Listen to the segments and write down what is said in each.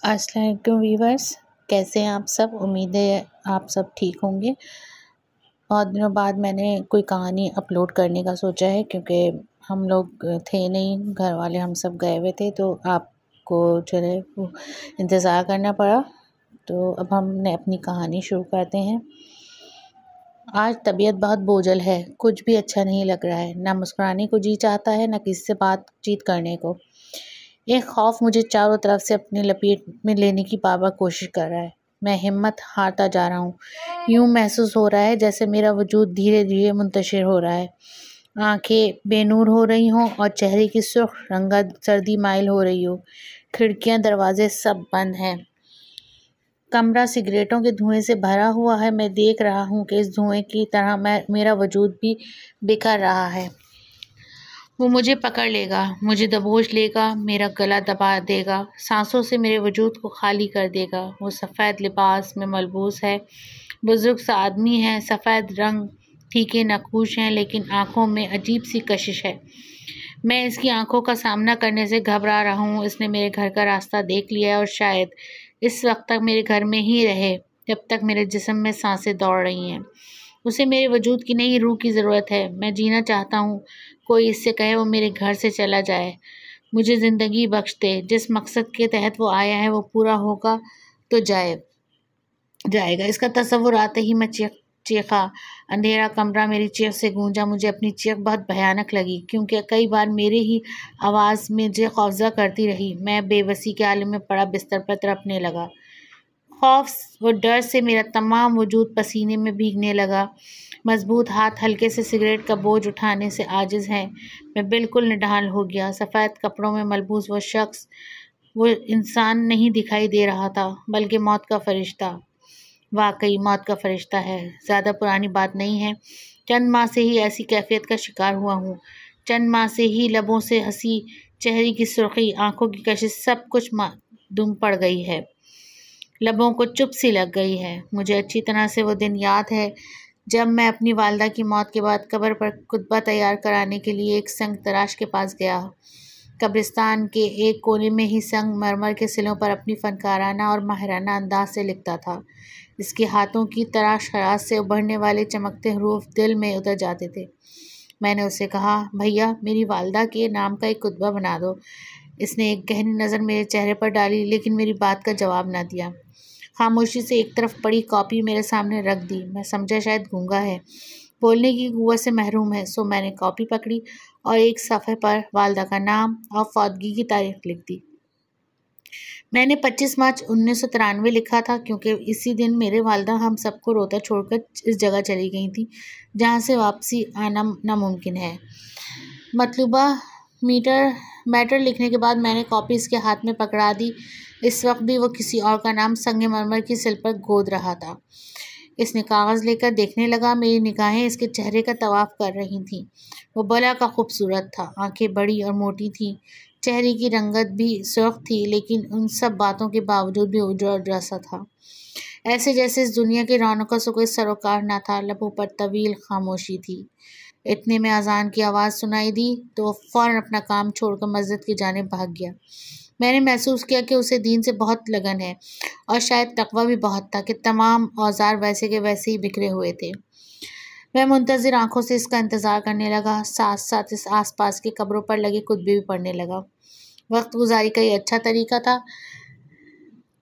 अस्सलाम वालेकुम वीवर्स, कैसे हैं आप सब। उम्मीद है आप सब ठीक होंगे। बहुत दिनों बाद मैंने कोई कहानी अपलोड करने का सोचा है, क्योंकि हम लोग थे नहीं, घर वाले हम सब गए हुए थे, तो आपको जो है वो इंतज़ार करना पड़ा। तो अब हमने अपनी कहानी शुरू करते हैं। आज तबीयत बहुत बोझल है, कुछ भी अच्छा नहीं लग रहा है। ना मुस्कुराने को जी चाहता है, ना किसी से बातचीत करने को। एक खौफ मुझे चारों तरफ से अपनी लपेट में लेने की बार-बार कोशिश कर रहा है। मैं हिम्मत हारता जा रहा हूँ। यूँ महसूस हो रहा है जैसे मेरा वजूद धीरे-धीरे मुंतशिर हो रहा है। आँखें बेनूर हो रही हों और चेहरे की सुर्ख रंगत सर्दी माइल हो रही हो। खिड़कियाँ, दरवाजे सब बंद हैं। कमरा सिगरेटों के धुएँ से भरा हुआ है। मैं देख रहा हूँ कि इस धुएँ की तरह मेरा वजूद भी बिखर रहा है। वो मुझे पकड़ लेगा, मुझे दबोच लेगा, मेरा गला दबा देगा, सांसों से मेरे वजूद को खाली कर देगा। वो सफ़ेद लिबास में मलबूस है, बुजुर्ग सा आदमी है, सफ़ेद रंग, फीके नक्कूश हैं, लेकिन आँखों में अजीब सी कशिश है। मैं इसकी आँखों का सामना करने से घबरा रहा हूँ। इसने मेरे घर का रास्ता देख लिया है और शायद इस वक्त तक मेरे घर में ही रहे, जब तक मेरे जिस्म में सांसें दौड़ रही हैं। उसे मेरे वजूद की नहीं, रूह की ज़रूरत है। मैं जीना चाहता हूँ। कोई इससे कहे वो मेरे घर से चला जाए, मुझे ज़िंदगी बख्श दे। जिस मकसद के तहत वो आया है वो पूरा होगा तो जाएगा। इसका तसव्वुर आते ही मैं चीखा। अंधेरा कमरा मेरी चीख से गूंजा। मुझे अपनी चीख बहुत भयानक लगी, क्योंकि कई बार मेरे ही आवाज़ मुझे खौफज़दा करती रही। मैं बेबसी के आलम में पड़ा बिस्तर पर तड़पने लगा। खौफ और डर से मेरा तमाम वजूद पसीने में भीगने लगा। मजबूत हाथ हल्के से सिगरेट का बोझ उठाने से आजिज़ हैं। मैं बिल्कुल निढाल हो गया। सफ़ेद कपड़ों में मलबूस वो शख्स, वो इंसान नहीं दिखाई दे रहा था, बल्कि मौत का फरिश्ता। वाकई मौत का फरिश्ता है। ज़्यादा पुरानी बात नहीं है। चंद माह से ही ऐसी कैफियत का शिकार हुआ हूँ। चंद माह से ही लबों से हंसी, चेहरे की सुर्खी, आंखों की कशिश, सब कुछ मादूम पड़ गई है। लबों को चुप सी लग गई है। मुझे अच्छी तरह से वो दिन याद है जब मैं अपनी वालिदा की मौत के बाद कब्र पर खुतबा तैयार कराने के लिए एक संग तराश के पास गया। कब्रिस्तान के एक कोने में ही संगमरमर के सिलों पर अपनी फनकाराना और माहिराना अंदाज से लिखता था। इसके हाथों की तराश खराश से उभरने वाले चमकते हरूफ दिल में उतर जाते थे। मैंने उससे कहा, भैया मेरी वालिदा के नाम का एक खुतबा बना दो। इसने एक गहरी नज़र मेरे चेहरे पर डाली, लेकिन मेरी बात का जवाब न दिया। खामोशी से एक तरफ पड़ी कॉपी मेरे सामने रख दी। मैं समझा शायद गूंगा है, बोलने की कुव्वत से महरूम है, सो मैंने कॉपी पकड़ी और एक सफ़े पर वालिदा का नाम और फौतगी की तारीख लिख दी। मैंने 25 मार्च 1993 लिखा था, क्योंकि इसी दिन मेरे वालिदा हम सबको रोता छोड़कर इस जगह चली गई थी, जहाँ से वापसी आना नामुमकिन है। मतलूबा मैटर लिखने के बाद मैंने कॉपी इसके हाथ में पकड़ा दी। इस वक्त भी वो किसी और का नाम संगमरमर की सिल पर गोद रहा था। इसने कागज़ लेकर देखने लगा। मेरी निगाहें इसके चेहरे का तवाफ कर रही थीं। वो भला का खूबसूरत था, आंखें बड़ी और मोटी थीं, चेहरे की रंगत भी सुर्ख थी, लेकिन उन सब बातों के बावजूद भी उजड़ा सा था, ऐसे जैसे इस दुनिया की रौनकों से कोई सरोकार न था। लबों पर तवील खामोशी थी। इतने में अजान की आवाज़ सुनाई दी तो वो फ़ौरन अपना काम छोड़कर मस्जिद की जानिब भाग गया। मैंने महसूस किया कि उसे दीन से बहुत लगन है और शायद तकवा भी बहुत था कि तमाम औजार वैसे के वैसे ही बिखरे हुए थे। मैं मुंतज़िर आंखों से इसका इंतज़ार करने लगा। साथ साथ इस आसपास की कब्रों पर लगे खुतबे भी पढ़ने लगा। वक्त गुजारी का ये अच्छा तरीका था।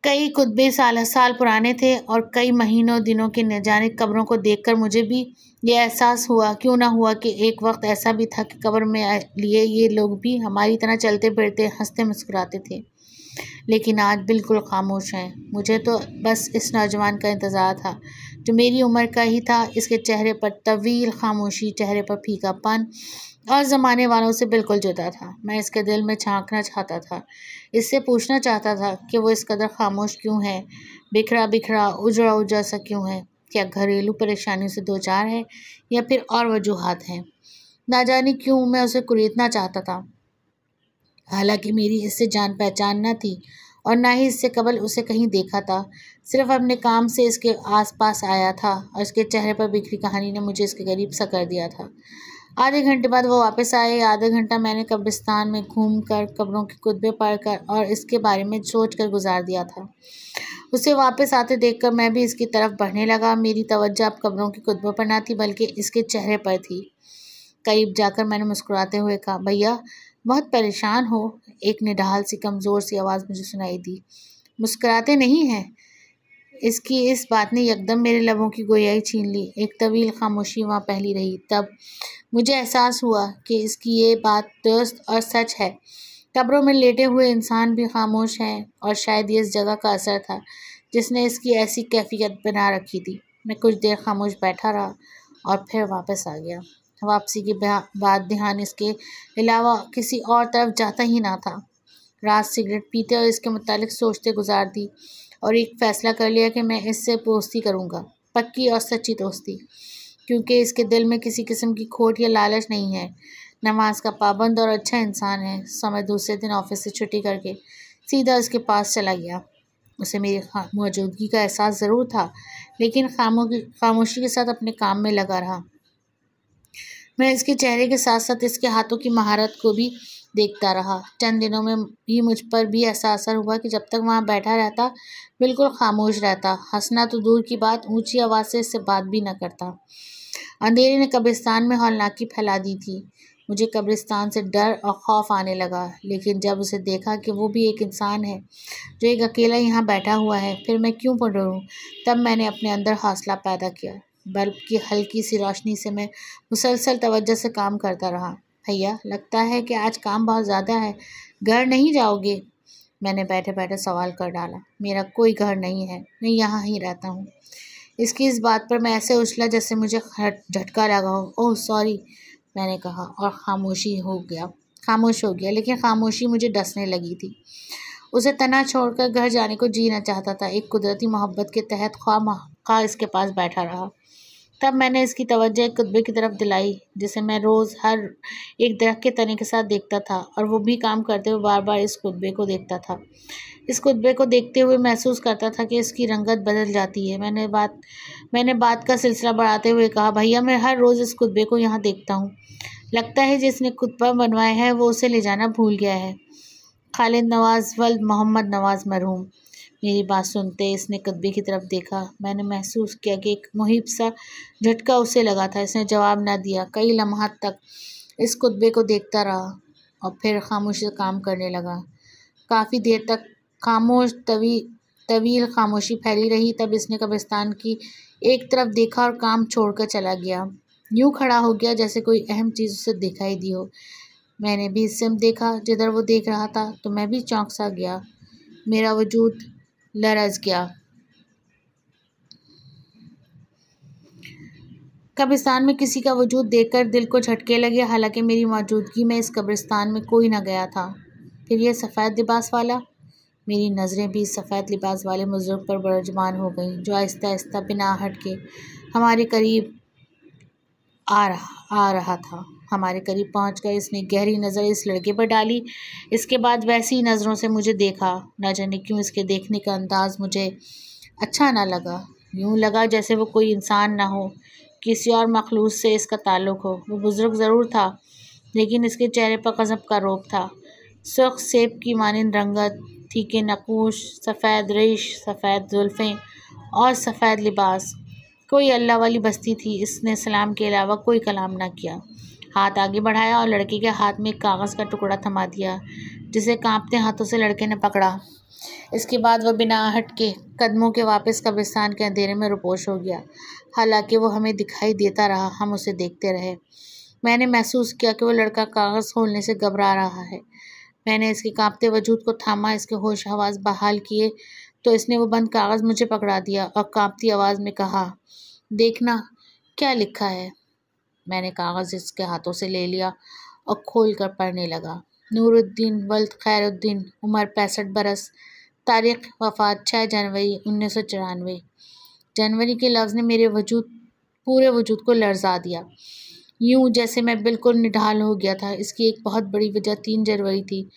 कई खुतबे साल साल पुराने थे और कई महीनों दिनों के न जाने कब्रों को देखकर मुझे भी ये एहसास हुआ, क्यों ना हुआ, कि एक वक्त ऐसा भी था कि कब्र में लिए ये लोग भी हमारी तरह चलते फिरते, हंसते मुस्कुराते थे, लेकिन आज बिल्कुल खामोश हैं। मुझे तो बस इस नौजवान का इंतज़ार था जो मेरी उम्र का ही था। इसके चेहरे पर तवील खामोशी, चेहरे पर फीकापन और ज़माने वालों से बिल्कुल जुदा था। मैं इसके दिल में झांकना चाहता था, इससे पूछना चाहता था कि वो इस कदर खामोश क्यों है, बिखरा बिखरा, उजड़ा उजड़ा सा क्यों है। क्या घरेलू परेशानियों से दो चार है या फिर और वजूहात हैं। ना जाने क्यों मैं उसे कुरेदना चाहता था, हालांकि मेरी इससे जान पहचान न थी और ना ही इससे कबल उसे कहीं देखा था। सिर्फ अपने काम से इसके आसपास आया था और इसके चेहरे पर बिखरी कहानी ने मुझे इसके करीब सा कर दिया था। आधे घंटे बाद वो वापस आए। आधा घंटा मैंने कब्रिस्तान में घूमकर, कब्रों के खुतबे पढ़कर और इसके बारे में सोचकर गुजार दिया था। उसे वापस आते देखकर मैं भी इसकी तरफ बढ़ने लगा। मेरी तवज्जो अब कब्रों के खुतबों पर न थी बल्कि इसके चेहरे पर थी। करीब जाकर मैंने मुस्कुराते हुए कहा, भैया बहुत परेशान हो? एक निढाल सी कमज़ोर सी आवाज़ मुझे सुनाई दी। मुस्कुराते नहीं हैं? इसकी इस बात ने यकदम मेरे लबों की गोयाई छीन ली। एक तवील खामोशी वहाँ फैली रही। तब मुझे एहसास हुआ कि इसकी ये बात दुरुस्त और सच है। कब्रों में लेटे हुए इंसान भी खामोश हैं और शायद ये इस जगह का असर था जिसने इसकी ऐसी कैफियत बना रखी थी। मैं कुछ देर खामोश बैठा रहा और फिर वापस आ गया। वापसी के बाद ध्यान इसके अलावा किसी और तरफ जाता ही ना था। रात सिगरेट पीते और इसके मुतालिक सोचते गुजार दी और एक फ़ैसला कर लिया कि मैं इससे दोस्ती करूँगा, पक्की और सच्ची दोस्ती, क्योंकि इसके दिल में किसी किस्म की खोट या लालच नहीं है। नमाज का पाबंद और अच्छा इंसान है। समय दूसरे दिन ऑफिस से छुट्टी करके सीधा इसके पास चला गया। उसे मेरी मौजूदगी का एहसास ज़रूर था, लेकिन खामोशी के साथ अपने काम में लगा रहा। मैं इसके चेहरे के साथ साथ इसके हाथों की महारत को भी देखता रहा। चंद दिनों में ही मुझ पर भी ऐसा असर हुआ कि जब तक वहाँ बैठा रहता बिल्कुल खामोश रहता। हंसना तो दूर की बात, ऊंची आवाज़ से इससे बात भी न करता। अंधेरे ने कब्रिस्तान में हौलनाकी फैला दी थी। मुझे कब्रिस्तान से डर और खौफ आने लगा, लेकिन जब उसे देखा कि वो भी एक इंसान है जो एक अकेला यहाँ बैठा हुआ है, फिर मैं क्यों डरूं? तब मैंने अपने अंदर हौसला पैदा किया। बल्ब की हल्की सी रोशनी से मैं मुसलसल तवज्जो से काम करता रहा। भैया, लगता है कि आज काम बहुत ज़्यादा है, घर नहीं जाओगे? मैंने बैठे बैठे सवाल कर डाला। मेरा कोई घर नहीं है, मैं यहाँ ही रहता हूँ। इसकी इस बात पर मैं ऐसे उछला जैसे मुझे झटका लगा हो। ओह सॉरी, मैंने कहा और खामोश हो गया, लेकिन खामोशी मुझे डसने लगी थी। उसे तना छोड़कर घर जाने को जीना चाहता था। एक कुदरती मोहब्बत के तहत ख्वाह इसके पास बैठा रहा। तब मैंने इसकी तवज्जो एक कुत्बे की तरफ दिलाई जिसे मैं रोज़ हर एक दरख्त के तने के साथ देखता था, और वो भी काम करते हुए बार बार इस कुत्बे को देखता था। इस कुत्बे को देखते हुए महसूस करता था कि इसकी रंगत बदल जाती है। मैंने बात का सिलसिला बढ़ाते हुए कहा, भैया मैं हर रोज़ इस कुत्बे को यहाँ देखता हूँ। लगता है जिसने कुत्बा बनवाया है वो उसे ले जाना भूल गया है। खालिद नवाज़ वल्द मोहम्मद नवाज़ मरहूम। मेरी बात सुनते इसने कुत्बे की तरफ देखा। मैंने महसूस किया कि एक मुहिब सा झटका उसे लगा था। इसने जवाब न दिया। कई लम्हात तक इस कुत्बे को देखता रहा और फिर खामोशी से काम करने लगा। काफ़ी देर तक तवील खामोशी फैली रही। तब इसने कब्रिस्तान की एक तरफ देखा और काम छोड़कर चला गया। यूँ खड़ा हो गया जैसे कोई अहम चीज़ उसे दिखाई दी हो। मैंने भी सिम देखा जिधर वो देख रहा था, तो मैं भी चौंक सा गया। मेरा वजूद लरज़ गया। कब्रिस्तान में किसी का वजूद देखकर दिल को झटके लगे। हालांकि मेरी मौजूदगी में इस कब्रिस्तान में कोई न गया था। फिर ये सफ़ेद लिबास वाला। मेरी नज़रें भी सफ़ेद लिबास वाले बुजुर्ग पर बरजमान हो गईं, जो आहिस्ता आहिस्ता बिना हट के हमारे करीब आ रहा था। हमारे करीब पहुंचकर इसने गहरी नज़र इस लड़के पर डाली। इसके बाद वैसी ही नज़रों से मुझे देखा। न जाने क्यों इसके देखने का अंदाज़ मुझे अच्छा ना लगा। यूँ लगा जैसे वो कोई इंसान ना हो, किसी और मखलूक से इसका ताल्लुक़ हो। वो बुज़ुर्ग ज़रूर था, लेकिन इसके चेहरे पर गज़ब का रौब था। सुर्ख सेब की मानिंद रंगत, फीके नकूश, सफ़ेद रेश, सफ़ेद जुल्फ़ें और सफ़ेद लिबास। कोई अल्लाह वाली बस्ती थी। इसने सलाम के अलावा कोई कलाम ना किया। हाथ आगे बढ़ाया और लड़के के हाथ में एक कागज़ का टुकड़ा थमा दिया, जिसे कांपते हाथों से लड़के ने पकड़ा। इसके बाद वह बिना आहट के कदमों के वापस कब्रिस्तान के अंधेरे में रुपोश हो गया। हालांकि वो हमें दिखाई देता रहा, हम उसे देखते रहे। मैंने महसूस किया कि वो लड़का कागज़ खोलने से घबरा रहा है। मैंने इसके कांपते वजूद को थामा, इसके होश हवास बहाल किए, तो इसने वो बंद कागज़ मुझे पकड़ा दिया और कांपती आवाज़ में कहा, देखना क्या लिखा है। मैंने कागज़ इसके हाथों से ले लिया और खोल कर पढ़ने लगा। नूरुद्दीन वल्द खैरुद्दीन, उम्र 65 बरस, तारीख़ वफ़ात 6 जनवरी 1994। जनवरी के लफ्ज़ ने मेरे पूरे वजूद को लरज़ा दिया, यूँ जैसे मैं बिल्कुल निढाल हो गया था। इसकी एक बहुत बड़ी वजह 3 जनवरी थी।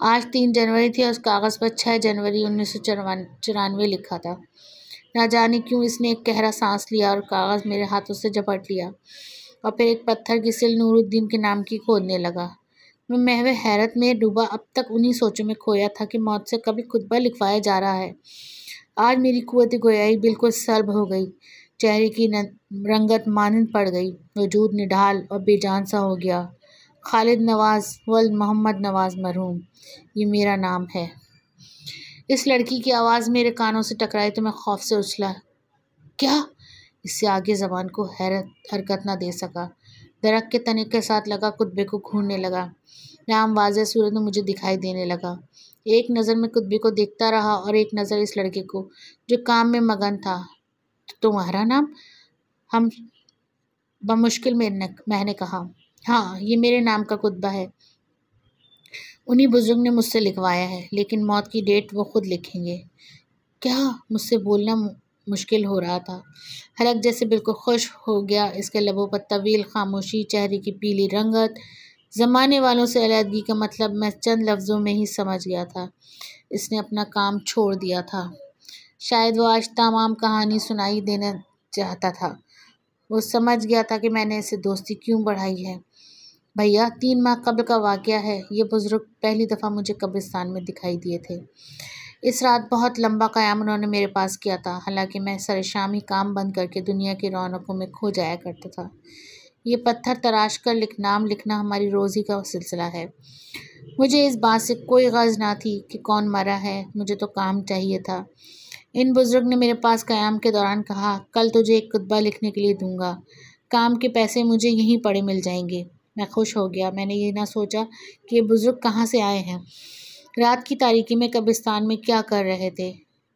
आज 3 जनवरी थी और उस कागज़ पर 6 जनवरी 1994 लिखा था। ना जाने क्यों इसने एक गहरा सांस लिया और कागज़ मेरे हाथों से झपट लिया। और फिर एक पत्थर की सिल नूरुद्दीन के नाम की खोदने लगा। मैं महवे हैरत में डूबा, अब तक उन्हीं सोचों में खोया था कि मौत से कभी खुतबा लिखवाया जा रहा है। आज मेरी कुव्वत गोयाई बिल्कुल सल्ब हो गई, चेहरे की रंगत मानंद पड़ गई, वजूद निढाल और बेजान सा हो गया। खालिद नवाज वल्द मोहम्मद नवाज मरहूम, ये मेरा नाम है। इस लड़की की आवाज़ मेरे कानों से टकराई तो मैं खौफ से उछला। क्या? इससे आगे ज़बान को हरकत न दे सका। दरख्त के तने के साथ लगा कुत्बे को घूरने लगा। नाम वाज़ेह सूरत में मुझे दिखाई देने लगा। एक नज़र में कुत्बे को देखता रहा और एक नज़र इस लड़के को जो काम में मगन था। तुम्हारा नाम? हम बमुश्किल मैंने कहा। हाँ, ये मेरे नाम का कुत्बा है। उन्हीं बुजुर्ग ने मुझसे लिखवाया है, लेकिन मौत की डेट वो खुद लिखेंगे। क्या? मुझसे बोलना मुश्किल हो रहा था। हलक जैसे बिल्कुल खुश हो गया। इसके लबों पर तवील खामोशी, चेहरे की पीली रंगत, ज़माने वालों से अलहदगी का मतलब मैं चंद लफ्ज़ों में ही समझ गया था। इसने अपना काम छोड़ दिया था। शायद वो आज तमाम कहानी सुनाई देना चाहता था। वो समझ गया था कि मैंने इसे दोस्ती क्यों बढ़ाई है। भैया, 3 माह कब्ल का वाक़या है। ये बुज़ुर्ग पहली दफ़ा मुझे कब्रिस्तान में दिखाई दिए थे। इस रात बहुत लंबा क़याम उन्होंने मेरे पास किया था, हालांकि मैं सरेशाम ही काम बंद करके दुनिया की रौनकों में खो जाया करता था। ये पत्थर तराश कर नाम लिखना हमारी रोज़ी का सिलसिला है। मुझे इस बात से कोई ग़र्ज़ ना थी कि कौन मरा है, मुझे तो काम चाहिए था। इन बुज़ुर्ग ने मेरे पास क़याम के दौरान कहा, कल तुझे एक खुतबा लिखने के लिए दूंगा, काम के पैसे मुझे यहीं पड़े मिल जाएंगे। मैं खुश हो गया। मैंने ये ना सोचा कि ये बुज़ुर्ग कहाँ से आए हैं, रात की तारीकी में कब्रिस्तान में क्या कर रहे थे।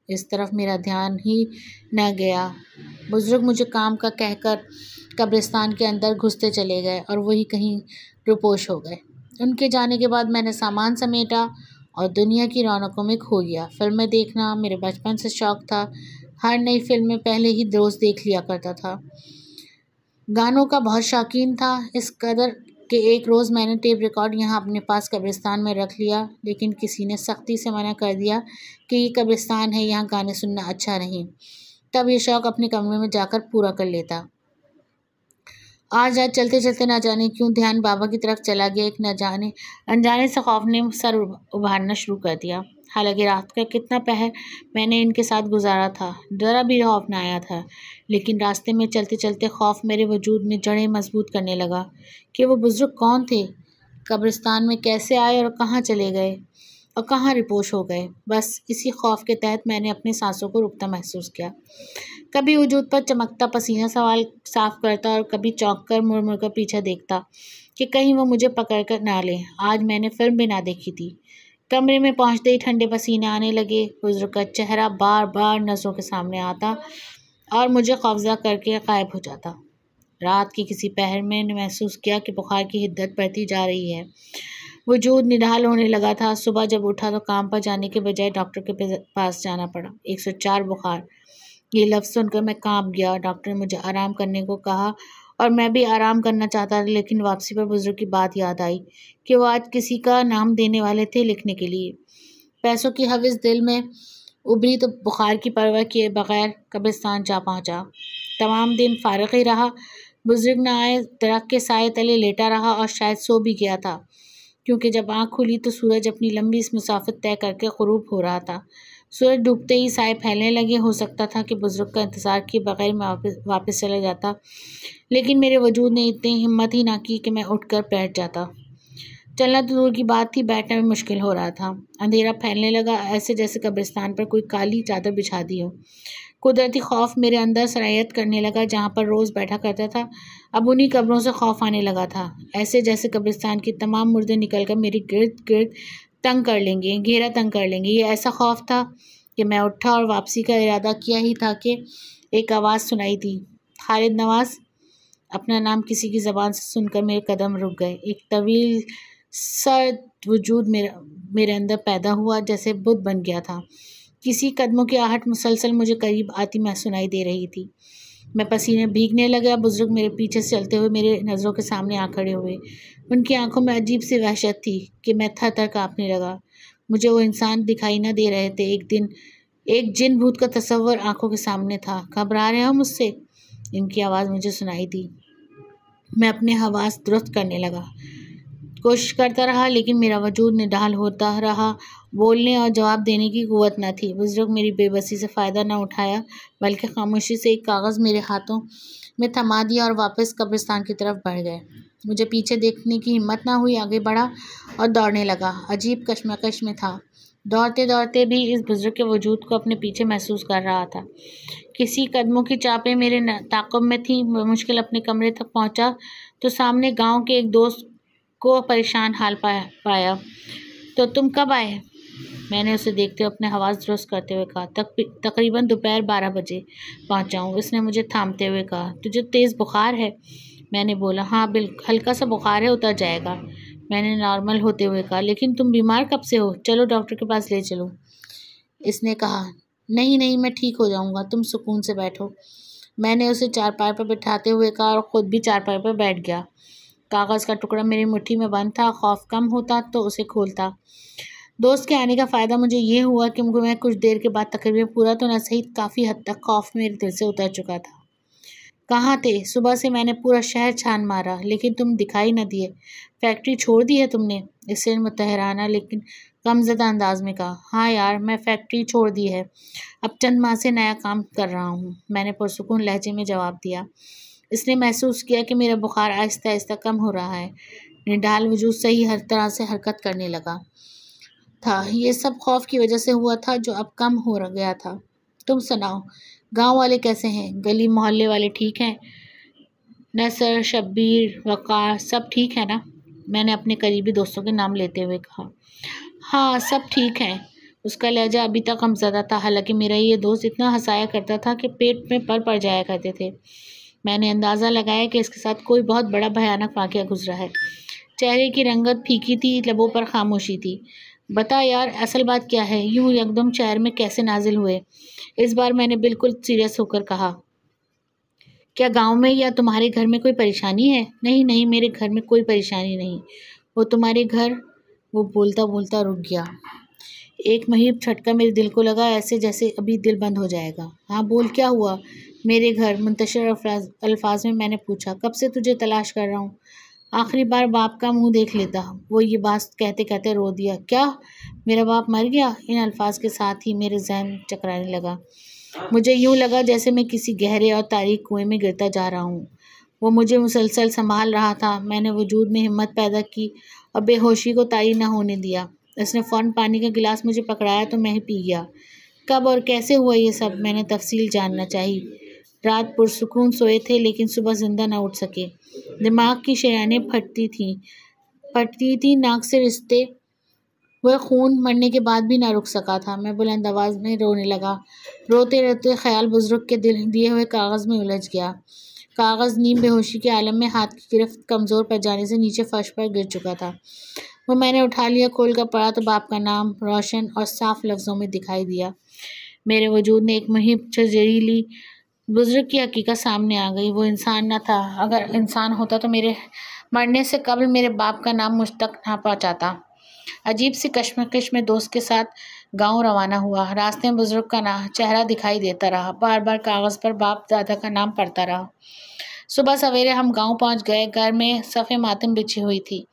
इस तरफ मेरा ध्यान ही न गया। बुज़ुर्ग मुझे काम का कहकर कब्रिस्तान के अंदर घुसते चले गए और वही कहीं रुपोश हो गए। उनके जाने के बाद मैंने सामान समेटा और दुनिया की रौनकों में खो गया। फिल्में देखना मेरे बचपन से शौक़ था। हर नई फिल्म में पहले ही रोज़ देख लिया करता था। गानों का बहुत शौकीन था, इस कदर कि एक रोज़ मैंने टेप रिकॉर्ड यहाँ अपने पास कब्रिस्तान में रख लिया, लेकिन किसी ने सख्ती से मना कर दिया कि ये कब्रिस्तान है, यहाँ गाने सुनना अच्छा नहीं। तब ये शौक़ अपने कमरे में जाकर पूरा कर लेता। आज चलते चलते न जाने क्यों ध्यान बाबा की तरफ चला गया। एक अनजाने से खौफ ने सर उभारना शुरू कर दिया। हालांकि रात का कितना पहर मैंने इनके साथ गुजारा था, ज़रा भी खौफ न आया था, लेकिन रास्ते में चलते चलते खौफ मेरे वजूद में जड़ें मजबूत करने लगा कि वो बुज़ुर्ग कौन थे, कब्रिस्तान में कैसे आए और कहाँ चले गए और कहाँ रिपोश हो गए। बस इसी खौफ के तहत मैंने अपनी सांसों को रुकता महसूस किया। कभी वजूद पर चमकता पसीना सवाल साफ करता और कभी चौंक कर मुड़ मुड़ कर पीछे देखता कि कहीं वो मुझे पकड़ कर ना ले। आज मैंने फिल्म भी ना देखी थी। कमरे में पहुंचते ही ठंडे पसीने आने लगे। बुजुर्ग का चेहरा बार बार नज़रों के सामने आता और मुझे कब्जा करके गायब हो जाता। रात की किसी पहर में महसूस किया कि बुखार की हिद्दत बढ़ती जा रही है। वजूद निढाल होने लगा था। सुबह जब उठा तो काम पर जाने के बजाय डॉक्टर के पास जाना पड़ा। 104 बुखार। ये लफ्ज़ सुनकर मैं कांप गया। डॉक्टर ने मुझे आराम करने को कहा और मैं भी आराम करना चाहता था, लेकिन वापसी पर बुजुर्ग की बात याद आई कि वो आज किसी का नाम देने वाले थे लिखने के लिए। पैसों की हविस दिल में उभरी तो बुखार की परवाह किए बगैर कब्रिस्तान जा पहुंचा। तमाम दिन फारिग ही रहा। बुजुर्ग न आए, दरख्त के साए तले लेटा रहा और शायद सो भी गया था, क्योंकि जब आँख खुली तो सूरज अपनी लंबी इस मुसाफत तय करके ग़ुरूब हो रहा था। सूरज डूबते ही साए फैलने लगे। हो सकता था कि बुजुर्ग का इंतज़ार किए बगैर मैं वापस चला जाता, लेकिन मेरे वजूद ने इतनी हिम्मत ही ना की कि मैं उठकर बैठ जाता। चलना तो दूर की बात थी, बैठना भी मुश्किल हो रहा था। अंधेरा फैलने लगा, ऐसे जैसे कब्रिस्तान पर कोई काली चादर बिछा दी हो। कुदरती खौफ मेरे अंदर सरायत करने लगा। जहाँ पर रोज़ बैठा करता था, अब उन्हीं कब्रों से खौफ आने लगा था। ऐसे जैसे कब्रिस्तान की तमाम मुर्दे निकलकर मेरी गिर्द गिर्द तंग कर लेंगे, घेरा तंग कर लेंगे। ये ऐसा खौफ था कि मैं उठा और वापसी का इरादा किया ही था कि एक आवाज़ सुनाई दी, खालिद नवाज़। अपना नाम किसी की ज़बान से सुनकर मेरे कदम रुक गए। एक तवील सर्द वजूद मेरे अंदर पैदा हुआ, जैसे बुत बन गया था। किसी कदमों की आहट मुसलसल मुझे करीब आती मैं सुनाई दे रही थी। मैं पसीने भीगने लगा। बुजुर्ग मेरे पीछे से चलते हुए मेरे नज़रों के सामने आ खड़े हुए। उनकी आंखों में अजीब सी वहशत थी कि मैं थर थर काँपने लगा। मुझे वो इंसान दिखाई न दे रहे थे। एक जिन भूत का तस्वर आंखों के सामने था। घबरा रहे हो मुझसे? इनकी आवाज़ मुझे सुनाई दी। मैं अपने हवास दुरुस्त करने लगा। कोशिश करता रहा लेकिन मेरा वजूद निढाल होता रहा। बोलने और जवाब देने की कुव्वत न थी। बुजुर्ग मेरी बेबसी से फ़ायदा न उठाया बल्कि खामोशी से एक कागज़ मेरे हाथों में थमा दिया और वापस कब्रिस्तान की तरफ बढ़ गए। मुझे पीछे देखने की हिम्मत न हुई। आगे बढ़ा और दौड़ने लगा। अजीब कश्मकश में था। दौड़ते दौड़ते भी इस बुजुर्ग के वजूद को अपने पीछे महसूस कर रहा था। किसी कदमों की चापें मेरे ताक़ुब में थीं। मुश्किल अपने कमरे तक पहुंचा तो सामने गांव के एक दोस्त को परेशान हाल पाया। तो तुम कब आए? मैंने उसे देखते हुए अपने हवास दुरुस्त करते हुए कहा। तकरीबन दोपहर 12 बजे पहुंचा हूँ। उसने मुझे थामते हुए कहा। तुझे तेज़ बुखार है? मैंने बोला, हाँ बिल्कुल, हल्का सा बुखार है, उतर जाएगा। मैंने नॉर्मल होते हुए कहा, लेकिन तुम बीमार कब से हो? चलो डॉक्टर के पास ले चलो। इसने कहा, नहीं नहीं, मैं ठीक हो जाऊंगा, तुम सुकून से बैठो। मैंने उसे चारपाई पर बिठाते हुए कहा और ख़ुद भी चारपाई पर बैठ गया। कागज़ का टुकड़ा मेरी मुट्ठी में बंद था। खौफ कम होता तो उसे खोलता। दोस्त के आने का फ़ायदा मुझे ये हुआ कि मैं कुछ देर के बाद तकरीबन पूरा तो न सही, काफ़ी हद तक खौफ मेरे दिल से उतर चुका था। कहाँ थे? सुबह से मैंने पूरा शहर छान मारा लेकिन तुम दिखाई न दिए। फैक्ट्री छोड़ दी है तुमने? इससे मुतहराना लेकिन गमज़दा अंदाज में कहा। हाँ यार, मैं फैक्ट्री छोड़ दी है। अब चंद माह से नया काम कर रहा हूँ, मैंने पुरसुकून लहजे में जवाब दिया। इसने महसूस किया कि मेरा बुखार आहिस्ता आहिस्ता कम हो रहा है। निढाल वजूद सही हर तरह से हरकत करने लगा था। ये सब खौफ की वजह से हुआ था जो अब कम हो गया था। तुम सुनाओ, गांव वाले कैसे हैं? गली मोहल्ले वाले ठीक हैं? नसर, शब्बीर, वक़ार सब ठीक है ना? मैंने अपने करीबी दोस्तों के नाम लेते हुए कहा। हाँ, सब ठीक हैं। उसका लहजा अभी तक गमज़दा था। हालांकि मेरा ये दोस्त इतना हंसाया करता था कि पेट में पर पड़ जाया करते थे। मैंने अंदाज़ा लगाया कि इसके साथ कोई बहुत बड़ा भयानक वाक़या गुजरा है। चेहरे की रंगत फीकी थी, लबों पर खामोशी थी। बता यार, असल बात क्या है? यूँ एकदम शहर में कैसे नाजिल हुए? इस बार मैंने बिल्कुल सीरियस होकर कहा। क्या गांव में या तुम्हारे घर में कोई परेशानी है? नहीं नहीं, मेरे घर में कोई परेशानी नहीं। वो तुम्हारे घर? वो बोलता बोलता रुक गया। एक महीब झटका मेरे दिल को लगा, ऐसे जैसे अभी दिल बंद हो जाएगा। हाँ बोल, क्या हुआ? मेरे घर, मुंतशिर अल्फाज में मैंने पूछा। कब से तुझे तलाश कर रहा हूँ। आखिरी बार बाप का मुंह देख लेता। वो ये बात कहते कहते रो दिया। क्या? मेरा बाप मर गया? इन अल्फाज के साथ ही मेरे जहन चकराने लगा। मुझे यूँ लगा जैसे मैं किसी गहरे और तारीक कुएं में गिरता जा रहा हूँ। वो मुझे मुसलसल संभाल रहा था। मैंने वजूद में हिम्मत पैदा की और बेहोशी को तारी न होने दिया। उसने फ़ौरन पानी का गिलास मुझे पकड़ाया तो मैं ही पी गया। कब और कैसे हुआ ये सब? मैंने तफसील जानना चाही। रात पुरसुकून सोए थे लेकिन सुबह जिंदा न उठ सके। दिमाग की शरेयानें फटती थी, नाक से रिश्ते वह खून मरने के बाद भी ना रुक सका था। मैं बुलंद आवाज़ में रोने लगा। रोते रोते ख्याल बुजुर्ग के दिए हुए कागज़ में उलझ गया। कागज़ नीम बेहोशी के आलम में हाथ की गिरफ्त कमज़ोर पड़ जाने से नीचे फर्श पर गिर चुका था। वो मैंने उठा लिया। खोल कर पढ़ा तो बाप का नाम रोशन और साफ लफ्ज़ों में दिखाई दिया। मेरे वजूद में एक मुहिब जहरीली बुजुर्ग की हकीकत सामने आ गई। वो इंसान न था। अगर इंसान होता तो मेरे मरने से कबल मेरे बाप का नाम मुझ तक ना पहुँचाता। अजीब सी कश्मकश में दोस्त के साथ गांव रवाना हुआ। रास्ते में बुजुर्ग का चेहरा दिखाई देता रहा। बार बार कागज़ पर बाप दादा का नाम पढ़ता रहा। सुबह सवेरे हम गांव पहुंच गए। घर में सफ़े मातम बिछी हुई थी।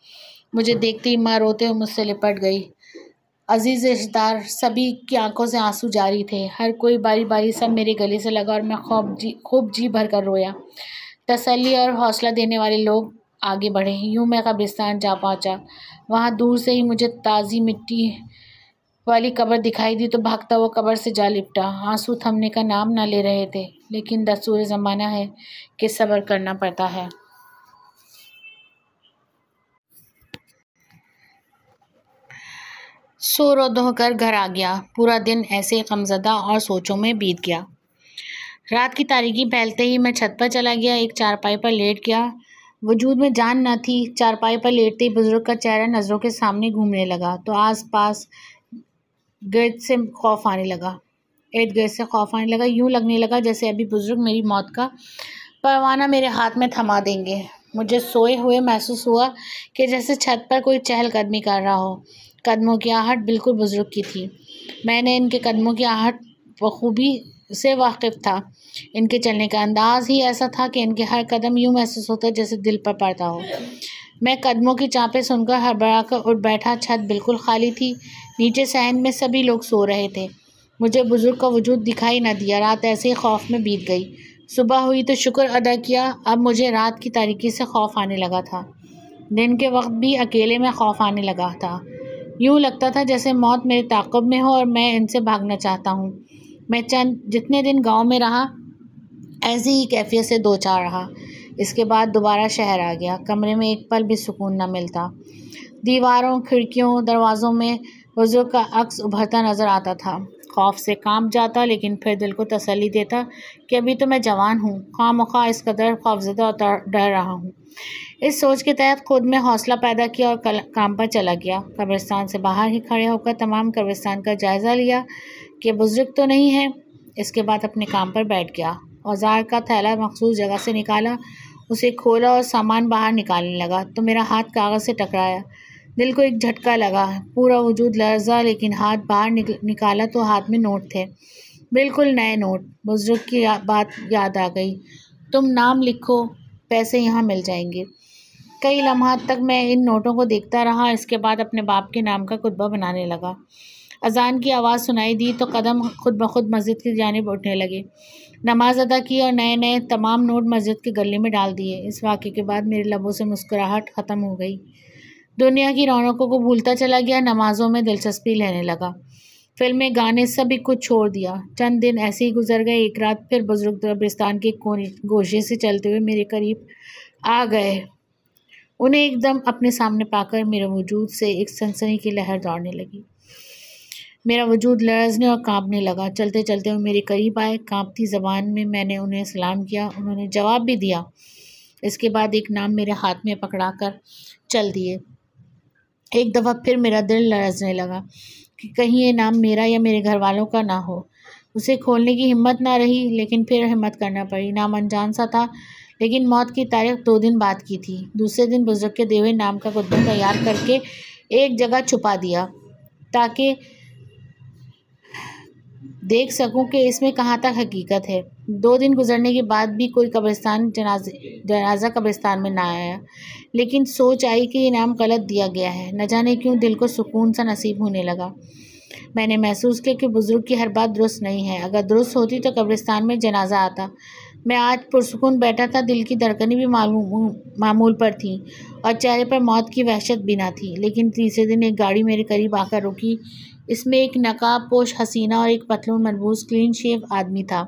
मुझे देखते ही माँ रोते हुए मुझसे लिपट गई। अजीज़ रिश्तेदार सभी की आंखों से आंसू जारी थे। हर कोई बारी बारी सब मेरे गले से लगा और मैं खूब जी भर कर रोया। तसल्ली और हौसला देने वाले लोग आगे बढ़े। यूँ मैं कब्रिस्तान जा पहुँचा। वहाँ दूर से ही मुझे ताज़ी मिट्टी वाली कब्र दिखाई दी तो भागता हुआ कब्र से जा लिपटा। आंसू थमने का नाम न ले रहे थे, लेकिन दस्तूर ज़माना है कि सब्र करना पड़ता है। सो रो धोकर घर आ गया। पूरा दिन ऐसे गमज़दा और सोचों में बीत गया। रात की तारीकी फैलते ही मैं छत पर चला गया। एक चारपाई पर लेट गया। वजूद में जान न थी। चारपाई पर लेटते ही बुजुर्ग का चेहरा नज़रों के सामने घूमने लगा तो आस पास इर्द से खौफ आने लगा। यूँ लगने लगा जैसे अभी बुजुर्ग मेरी मौत का परवाना मेरे हाथ में थमा देंगे। मुझे सोए हुए महसूस हुआ कि जैसे छत पर कोई चहलकदमी कर रहा हो। कदमों की आहट बिल्कुल बुजुर्ग की थी। मैंने इनके कदमों की आहट बखूबी से वाकिफ़ था। इनके चलने का अंदाज़ ही ऐसा था कि इनके हर कदम यूँ महसूस होता जैसे दिल पर पड़ता हो। मैं कदमों की चापें सुनकर हड़बड़ा कर उठ बैठा। छत बिल्कुल खाली थी। नीचे सहन में सभी लोग सो रहे थे। मुझे बुजुर्ग का वजूद दिखाई न दिया। रात ऐसे ही खौफ में बीत गई। सुबह हुई तो शुक्र अदा किया। अब मुझे रात की तारीकी से खौफ आने लगा था। दिन के वक्त भी अकेले में खौफ आने लगा था। यूँ लगता था जैसे मौत मेरे ताक़ुब में हो और मैं इनसे भागना चाहता हूँ। मैं जितने दिन गांव में रहा ऐसी ही कैफियत से दो चार रहा। इसके बाद दोबारा शहर आ गया। कमरे में एक पल भी सुकून न मिलता। दीवारों, खिड़कियों, दरवाज़ों में बुजुर्ग का अक्स उभरता नज़र आता था। खौफ से कांप जाता, लेकिन फिर दिल को तसल्ली देता कि अभी तो मैं जवान हूँ। खामख्वाह इस कदर खौफज़दा और डर रहा हूँ। इस सोच के तहत खुद में हौसला पैदा किया और काम पर चला गया। कब्रिस्तान से बाहर ही खड़े होकर तमाम कब्रिस्तान का जायज़ा लिया कि बुजुर्ग तो नहीं है। इसके बाद अपने काम पर बैठ गया। औजार का थैला मखसूस जगह से निकाला, उसे खोला और सामान बाहर निकालने लगा तो मेरा हाथ कागज़ से टकराया। दिल को एक झटका लगा। पूरा वजूद लर्ज़ा, लेकिन हाथ बाहर निकाला तो हाथ में नोट थे, बिल्कुल नए नोट। बुजुर्ग की बात याद आ गई, तुम नाम लिखो, पैसे यहाँ मिल जाएंगे। कई लम्हात तक मैं इन नोटों को देखता रहा। इसके बाद अपने बाप के नाम का कुतबा बनाने लगा। अजान की आवाज़ सुनाई दी तो कदम खुद ब खुद मस्जिद की जानिब उठने लगे। नमाज अदा की और नए नए तमाम नोट मस्जिद के गले में डाल दिए। इस वाक़े के बाद मेरे लबों से मुस्कुराहट ख़त्म हो गई। दुनिया की रौनकों को भूलता चला गया। नमाज़ों में दिलचस्पी लेने लगा। फिल्में, गाने, सभी कुछ छोड़ दिया। चंद दिन ऐसे ही गुजर गए। एक रात फिर बुजुर्ग कब्रिस्तान के गोशे से चलते हुए मेरे करीब आ गए। उन्हें एकदम अपने सामने पाकर मेरे वजूद से एक सनसनी की लहर दौड़ने लगी। मेरा वजूद लरज़ने और कांपने लगा। चलते चलते वो मेरे करीब आए। कांपती ज़बान में मैंने उन्हें सलाम किया। उन्होंने जवाब भी दिया। इसके बाद एक नाम मेरे हाथ में पकड़ा कर चल दिए। एक दफ़ा फिर मेरा दिल लरज़ने लगा कि कहीं ये नाम मेरा या मेरे घर वालों का ना हो। उसे खोलने की हिम्मत ना रही, लेकिन फिर हिम्मत करना पड़ी। नाम अनजान सा था, लेकिन मौत की तारीख 2 दिन बाद की थी। दूसरे दिन बुजुर्ग के देवे नाम का कुतबा तैयार करके एक जगह छुपा दिया ताकि देख सकूं कि इसमें कहाँ तक हकीकत है। 2 दिन गुजरने के बाद भी कोई जनाजा कब्रिस्तान में ना आया, लेकिन सोच आई कि ये नाम गलत दिया गया है। न जाने क्यों दिल को सुकून सा नसीब होने लगा। मैंने महसूस किया कि बुजुर्ग की हर बात दुरुस्त नहीं है। अगर दुरुस्त होती तो कब्रिस्तान में जनाजा आता। मैं आज पुरसुकून बैठा था। दिल की धड़कनें भी मामूल पर थीं और चेहरे पर मौत की वहशत भी ना थी। लेकिन तीसरे दिन एक गाड़ी मेरे करीब आकर रुकी। इसमें एक नकाब पोश हसीना और एक पतलून मलबूस क्लीन शेव आदमी था।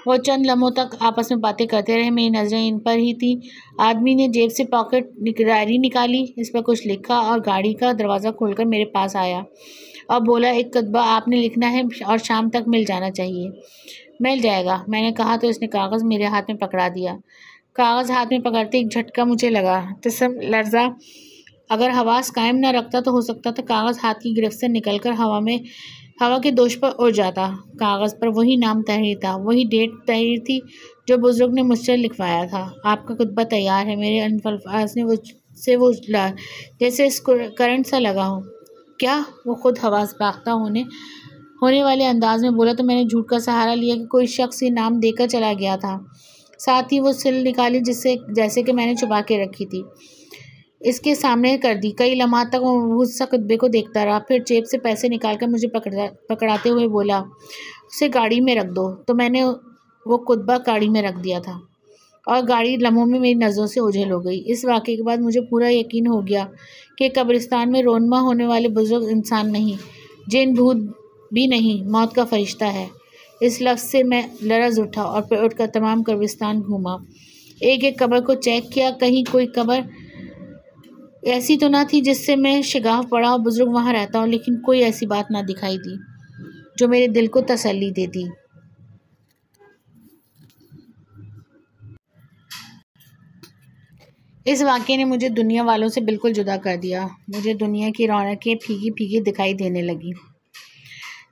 वो चंद लम्हों तक आपस में बातें करते रहे। मेरी नज़रें इन पर ही थीं। आदमी ने जेब से पॉकेट डायरी निकाली, इस पर कुछ लिखा और गाड़ी का दरवाज़ा खोलकर मेरे पास आया और बोला, एक कुतबा आपने लिखना है और शाम तक मिल जाना चाहिए। मिल जाएगा, मैंने कहा तो इसने कागज़ मेरे हाथ में पकड़ा दिया। कागज़ हाथ में पकड़ते एक झटका मुझे लगा। जिस्म लर्जा। अगर हवास कायम न रखता तो हो सकता था कागज़ हाथ की गिरफ्त से निकलकर हवा के दोष पर उड़ जाता। कागज़ पर वही नाम तहरीर था, वही डेट तहरीर थी जो बुजुर्ग ने मुझसे लिखवाया था। आपका कुतबा तैयार है। मेरे अल्फाज ने वो जैसे इस करंट सा लगा हो। क्या? वो खुद हवास बाख्ता होने वाले अंदाज में बोला तो मैंने झूठ का सहारा लिया कि कोई शख्स ये नाम देकर चला गया था। साथ ही वो सिल निकाली जैसे कि मैंने छुपा के रखी थी, इसके सामने कर दी। कई लम्हा तक वो मुझसे कुतबे को देखता रहा। फिर जेब से पैसे निकालकर मुझे पकड़ाते हुए बोला, उसे गाड़ी में रख दो। तो मैंने वो कुतबा गाड़ी में रख दिया था और गाड़ी लम्हों में मेरी नज़रों से ओझल हो गई। इस वाक़े के बाद मुझे पूरा यकीन हो गया कि कब्रिस्तान में रोनमा होने वाले बुजुर्ग इंसान नहीं, जिन भूत भी नहीं, मौत का फरिश्ता है। इस लफ्ज़ से मैं लरज़ उठा और फिर उठकर तमाम कब्रिस्तान घूमा। एक एक कब्र को चेक किया। कहीं कोई कब्र ऐसी तो ना थी जिससे मैं शिगाफ पड़ा और बुजुर्ग वहाँ रहता हो, लेकिन कोई ऐसी बात ना दिखाई दी जो मेरे दिल को तसल्ली देती। इस वाक़े ने मुझे दुनिया वालों से बिल्कुल जुदा कर दिया। मुझे दुनिया की रौनकें फीकी फीकी दिखाई देने लगी।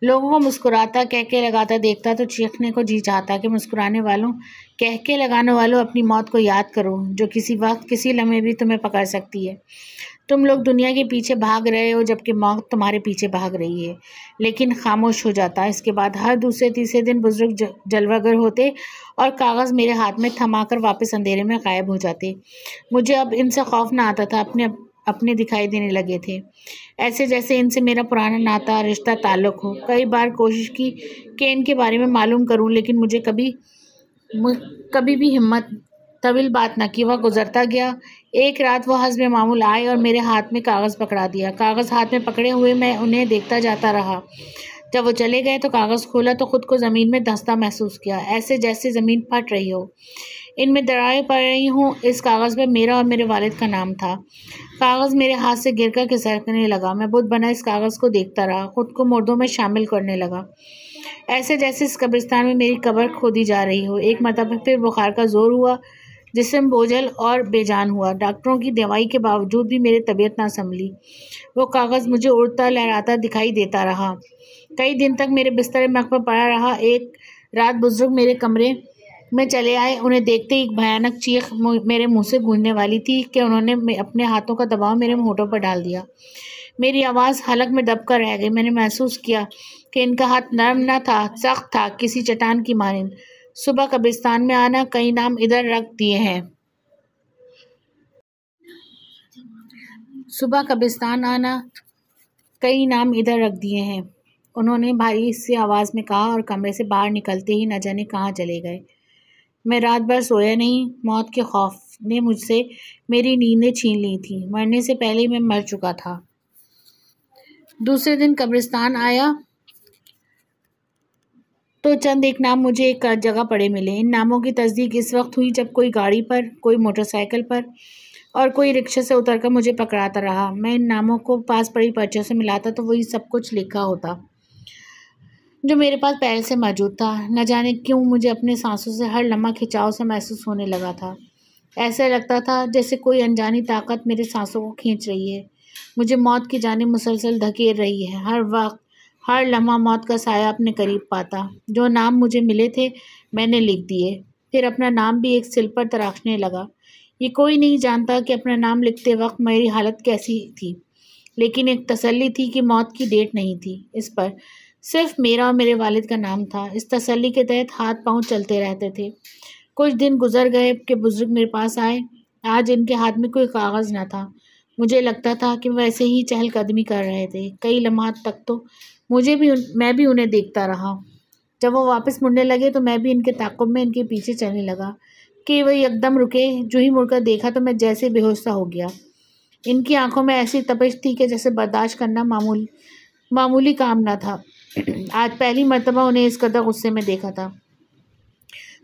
लोगों को मुस्कुराता कह के लगाता देखता तो चीखने को जी चाहता कि मुस्कुराने वालों, कह के लगाने वालों, अपनी मौत को याद करो, जो किसी वक्त किसी लम्हे भी तुम्हें पकड़ सकती है। तुम लोग दुनिया के पीछे भाग रहे हो जबकि मौत तुम्हारे पीछे भाग रही है, लेकिन खामोश हो जाता। इसके बाद हर दूसरे तीसरे दिन बुजुर्ग जलवागर होते और कागज़ मेरे हाथ में थमाकर वापस अंधेरे में गायब हो जाते। मुझे अब इनसे खौफ ना आता था, अपने अपने दिखाई देने लगे थे, ऐसे जैसे इनसे मेरा पुराना नाता रिश्ता ताल्लुक़ हो। कई बार कोशिश की कि इनके बारे में मालूम करूं, लेकिन मुझे कभी भी हिम्मत तविल बात न की। वह गुजरता गया। एक रात वो हस्ब मामूल आए और मेरे हाथ में कागज़ पकड़ा दिया। कागज़ हाथ में पकड़े हुए मैं उन्हें देखता जाता रहा। जब वो चले गए तो कागज़ खोला तो खुद को ज़मीन में धंसता महसूस किया, ऐसे जैसे ज़मीन फट रही हो, इनमें दरारें पड़ रही हों। इस कागज़ पर मेरा और मेरे वालिद का नाम था। कागज़ मेरे हाथ से गिरकर खिसकने लगा। मैं बुत बना इस कागज़ को देखता रहा, खुद को मुर्दों में शामिल करने लगा, ऐसे जैसे इस कब्रिस्तान में मेरी कब्र खोदी जा रही हो। एक मरतबा फिर बुखार का जोर हुआ, जिस्म बोझल और बेजान हुआ। डॉक्टरों की दवाई के बावजूद भी मेरी तबीयत ना संभली। वो कागज़ मुझे उड़ता लहराता दिखाई देता रहा। कई दिन तक मेरे बिस्तर में पर पड़ा रहा। एक रात बुजुर्ग मेरे कमरे में चले आए। उन्हें देखते ही एक भयानक चीख मेरे मुंह से गूंजने वाली थी कि उन्होंने अपने हाथों का दबाव मेरे होठों पर डाल दिया। मेरी आवाज़ हलक में दबकर रह गई। मैंने महसूस किया कि इनका हाथ नरम न था, सख्त था, किसी चट्टान की मानिंद। सुबह कब्रिस्तान में आना, कई नाम इधर रख दिए हैं। सुबह कब्रिस्तान आना, कई नाम इधर रख दिए हैं, उन्होंने भारी सी आवाज़ में कहा और कमरे से बाहर निकलते ही न जाने कहाँ चले गए। मैं रात भर सोया नहीं। मौत के खौफ ने मुझसे मेरी नींदें छीन ली थी। मरने से पहले ही मैं मर चुका था। दूसरे दिन कब्रिस्तान आया तो चंद एक नाम मुझे एक जगह पड़े मिले। इन नामों की तस्दीक इस वक्त हुई जब कोई गाड़ी पर, कोई मोटरसाइकिल पर और कोई रिक्शे से उतरकर मुझे पकड़ाता रहा। मैं इन नामों को पास पड़ी पर्चियों से मिलाता तो वही सब कुछ लिखा होता जो मेरे पास पहले से मौजूद था। न जाने क्यों मुझे अपने सांसों से हर लम्हा खिंचाव से महसूस होने लगा था। ऐसा लगता था जैसे कोई अनजानी ताकत मेरे सांसों को खींच रही है, मुझे मौत की जानिब मुसलसल धकेल रही है। हर वक्त, हर लम्हा मौत का साया अपने करीब पाता। जो नाम मुझे मिले थे मैंने लिख दिए, फिर अपना नाम भी एक सिल पर तराशने लगा। ये कोई नहीं जानता कि अपना नाम लिखते वक्त मेरी हालत कैसी थी, लेकिन एक तसल्ली थी कि मौत की डेट नहीं थी। इस पर सिर्फ मेरा और मेरे वालिद का नाम था। इस तसल्ली के तहत हाथ पांव चलते रहते थे। कुछ दिन गुजर गए कि बुजुर्ग मेरे पास आए। आज इनके हाथ में कोई कागज़ न था। मुझे लगता था कि वैसे ही चहलकदमी कर रहे थे। कई लम्हात तक तो मैं भी उन्हें देखता रहा। जब वो वापस मुड़ने लगे तो मैं भी इनके ताक़ुब में इनके पीछे चलने लगा कि वह एकदम रुके। जो ही मुड़कर देखा तो मैं जैसे बेहोश सा हो गया। इनकी आंखों में ऐसी तपिश थी कि जैसे बर्दाश्त करना मामूली काम न था। आज पहली मर्तबा उन्हें इस कदर गुस्से में देखा था।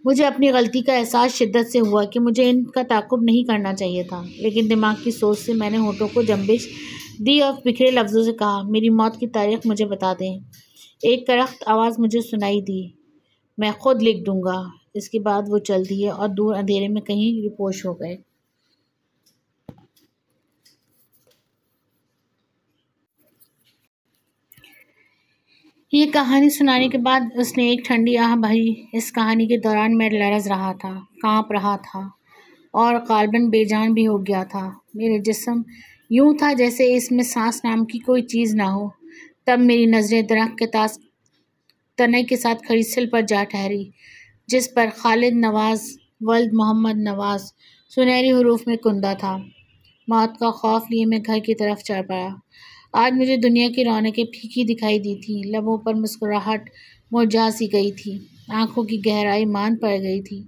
मुझे अपनी गलती का एहसास शिद्दत से हुआ कि मुझे इनका ताक़ुब नहीं करना चाहिए था, लेकिन दिमाग की सोच से मैंने होठों को जंबिश दी और बिखरे लफ्ज़ों से कहा, मेरी मौत की तारीख मुझे बता दें। एक करख्त आवाज़ मुझे सुनाई दी, मैं खुद लिख दूंगा। इसके बाद वो चल दिए और दूर अंधेरे में कहीं रिपोश हो गए। ये कहानी सुनाने के बाद उसने एक ठंडी आह भरी। इस कहानी के दौरान मैं लरज़ रहा था, कांप रहा था और ग़ालिबन बेजान भी हो गया था। मेरे जिस्म यूं था जैसे इसमें सांस नाम की कोई चीज़ ना हो। तब मेरी नज़रें दरख्त के तने के साथ खड़ी सिल पर जा ठहरी, जिस पर खालिद नवाज़ वल्द मोहम्मद नवाज़ सुनहरी हरूफ में कुंदा था। मौत का खौफ लिए मैं घर की तरफ चल पड़ा। आज मुझे दुनिया की रौनकें फीकी दिखाई दी थी। लबों पर मुस्कुराहट मुरझा सी गई थी, आंखों की गहराई मांद पड़ गई थी,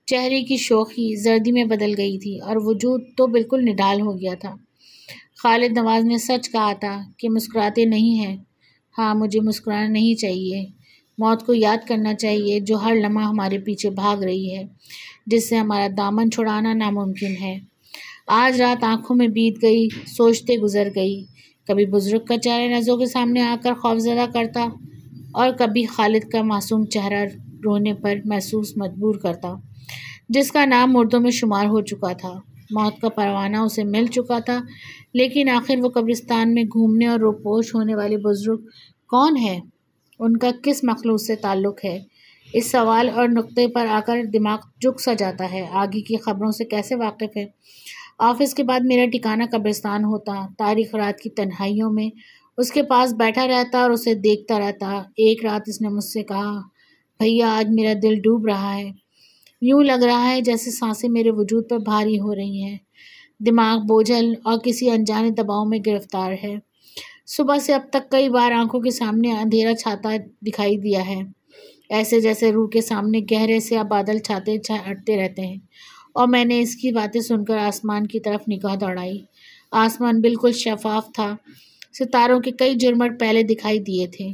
चेहरे की शोखी जर्दी में बदल गई थी और वजूद तो बिल्कुल निढाल हो गया था। खालिद नवाज़ ने सच कहा था कि मुस्कुराते नहीं हैं। हाँ, मुझे मुस्कुराना नहीं चाहिए। मौत को याद करना चाहिए जो हर लम्हा हमारे पीछे भाग रही है, जिससे हमारा दामन छुड़ाना नामुमकिन है। आज रात आंखों में बीत गई, सोचते गुजर गई। कभी बुजुर्ग का चेहरा नज़रों के सामने आकर खौफज़दा करता और कभी खालिद का मासूम चेहरा रोने पर महसूस मजबूर करता, जिसका नाम मुर्दों में शुमार हो चुका था। मौत का परवाना उसे मिल चुका था, लेकिन आखिर वो कब्रिस्तान में घूमने और रोपोश होने वाले बुजुर्ग कौन है? उनका किस मखलूक से ताल्लुक़ है? इस सवाल और नुक्ते पर आकर दिमाग झुक सा जाता है। आगे की खबरों से कैसे वाकिफ़ है? ऑफिस के बाद मेरा ठिकाना कब्रिस्तान होता। तारीख रात की तन्हाइयों में उसके पास बैठा रहता और उसे देखता रहता। एक रात उसने मुझसे कहा, भैया आज मेरा दिल डूब रहा है। यूं लग रहा है जैसे सांसें मेरे वजूद पर भारी हो रही हैं। दिमाग बोझल और किसी अनजाने दबाव में गिरफ्तार है। सुबह से अब तक कई बार आंखों के सामने अंधेरा छाता दिखाई दिया है, ऐसे जैसे रूह के सामने गहरे से बादल छाते हटते रहते हैं। और मैंने इसकी बातें सुनकर आसमान की तरफ निगाह दौड़ाई। आसमान बिल्कुल शफाफ था। सितारों के कई झुरमुट पहले दिखाई दिए थे।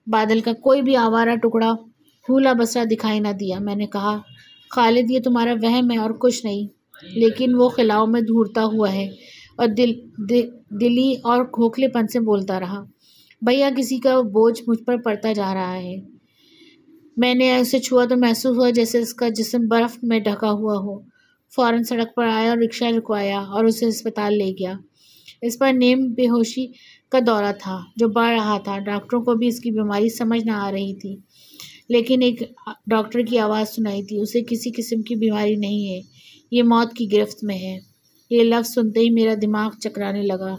बादल का कोई भी आवारा टुकड़ा फूला बसरा दिखाई न दिया। मैंने कहा, खालिद ये तुम्हारा वहम है और कुछ नहीं। लेकिन वो खिलाओं में घूरता हुआ है और दिली और खोखलेपन से बोलता रहा, भैया किसी का बोझ मुझ पर पड़ता जा रहा है। मैंने उसे छुआ तो महसूस हुआ जैसे उसका जिस्म बर्फ़ में ढका हुआ हो। फ़ौरन सड़क पर आया और रिक्शा रुकवाया और उसे अस्पताल ले गया। इस पर नेम बेहोशी का दौरा था जो बढ़ रहा था। डॉक्टरों को भी इसकी बीमारी समझ न आ रही थी, लेकिन एक डॉक्टर की आवाज़ सुनाई थी, उसे किसी किस्म की बीमारी नहीं है, ये मौत की गिरफ्त में है। ये लफ्ज़ सुनते ही मेरा दिमाग चकराने लगा।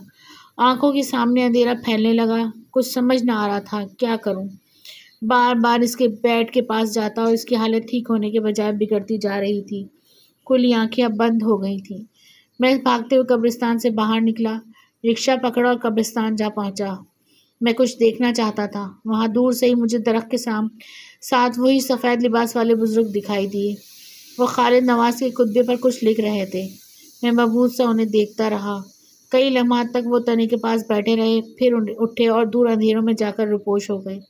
आंखों के सामने अंधेरा फैलने लगा। कुछ समझ न आ रहा था क्या करूं। बार बार इसके बेड के पास जाता और इसकी हालत ठीक होने के बजाय बिगड़ती जा रही थी। खुली आंखें अब बंद हो गई थीं। मैं भागते हुए कब्रिस्तान से बाहर निकला, रिक्शा पकड़ा और कब्रिस्तान जा पहुंचा। मैं कुछ देखना चाहता था। वहां दूर से ही मुझे दरख्त के साथ वही सफ़ेद लिबास वाले बुजुर्ग दिखाई दिए। वो खालिद नवाज के कुत्बे पर कुछ लिख रहे थे। मैं मबहूत सा उन्हें देखता रहा। कई लम्हात तक वो तने के पास बैठे रहे, फिर उठे और दूर अंधेरों में जाकर रुपोश हो गए।